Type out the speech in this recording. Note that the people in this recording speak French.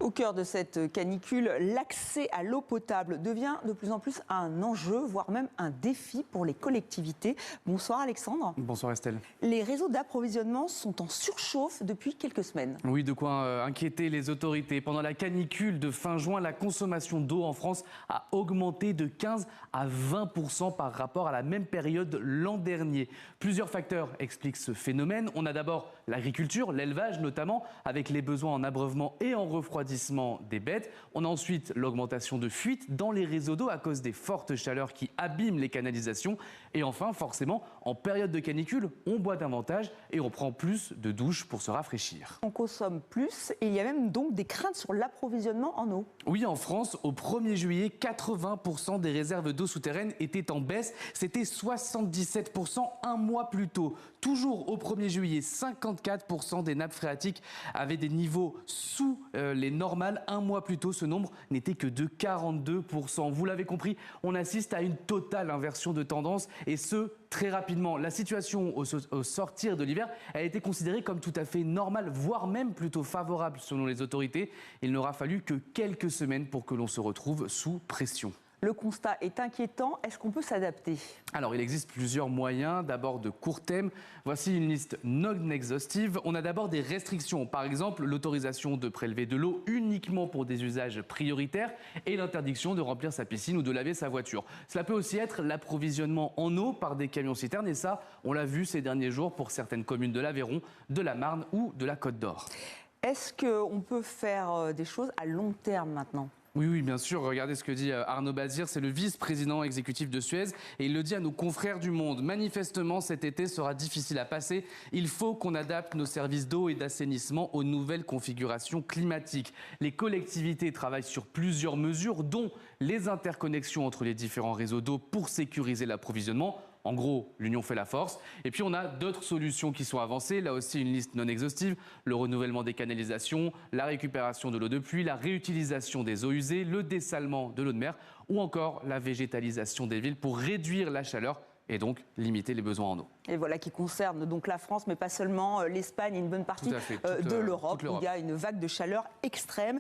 Au cœur de cette canicule, l'accès à l'eau potable devient de plus en plus un enjeu, voire même un défi pour les collectivités. Bonsoir Alexandre. Bonsoir Estelle. Les réseaux d'approvisionnement sont en surchauffe depuis quelques semaines. Oui, de quoi inquiéter les autorités. Pendant la canicule de fin juin, la consommation d'eau en France a augmenté de 15 à 20% par rapport à la même période l'an dernier. Plusieurs facteurs expliquent ce phénomène. On a d'abord l'agriculture, l'élevage notamment, avec les besoins en abreuvement et en refroidissement des bêtes. On a ensuite l'augmentation de fuites dans les réseaux d'eau à cause des fortes chaleurs qui abîment les canalisations. Et enfin, forcément, en période de canicule, on boit davantage et on prend plus de douches pour se rafraîchir. On consomme plus et il y a même donc des craintes sur l'approvisionnement en eau. Oui, en France, au 1er juillet, 80% des réserves d'eau souterraine étaient en baisse. C'était 77% un mois plus tôt. Toujours au 1er juillet, 54% des nappes phréatiques avaient des niveaux sous les normales. Un mois plus tôt, ce nombre n'était que de 42%. Vous l'avez compris, on assiste à une totale inversion de tendance et ce, très rapidement. La situation au sortir de l'hiver a été considérée comme tout à fait normale, voire même plutôt favorable selon les autorités. Il n'aura fallu que quelques semaines pour que l'on se retrouve sous pression. Le constat est inquiétant. Est-ce qu'on peut s'adapter ? Alors, il existe plusieurs moyens. D'abord, de court terme. Voici une liste non exhaustive. On a d'abord des restrictions. Par exemple, l'autorisation de prélever de l'eau uniquement pour des usages prioritaires et l'interdiction de remplir sa piscine ou de laver sa voiture. Cela peut aussi être l'approvisionnement en eau par des camions-citernes. Et ça, on l'a vu ces derniers jours pour certaines communes de l'Aveyron, de la Marne ou de la Côte d'Or. Est-ce qu'on peut faire des choses à long terme maintenant ? Oui, bien sûr. Regardez ce que dit Arnaud Bazir, c'est le vice-président exécutif de Suez et il le dit à nos confrères du Monde. Manifestement, cet été sera difficile à passer. Il faut qu'on adapte nos services d'eau et d'assainissement aux nouvelles configurations climatiques. Les collectivités travaillent sur plusieurs mesures, dont les interconnexions entre les différents réseaux d'eau pour sécuriser l'approvisionnement. En gros, l'union fait la force. Et puis, on a d'autres solutions qui sont avancées. Là aussi, une liste non exhaustive. Le renouvellement des canalisations, la récupération de l'eau de pluie, la réutilisation des eaux usées, le dessalement de l'eau de mer ou encore la végétalisation des villes pour réduire la chaleur et donc limiter les besoins en eau. Et voilà qui concerne donc la France, mais pas seulement l'Espagne et une bonne partie de l'Europe, où il y a une vague de chaleur extrême.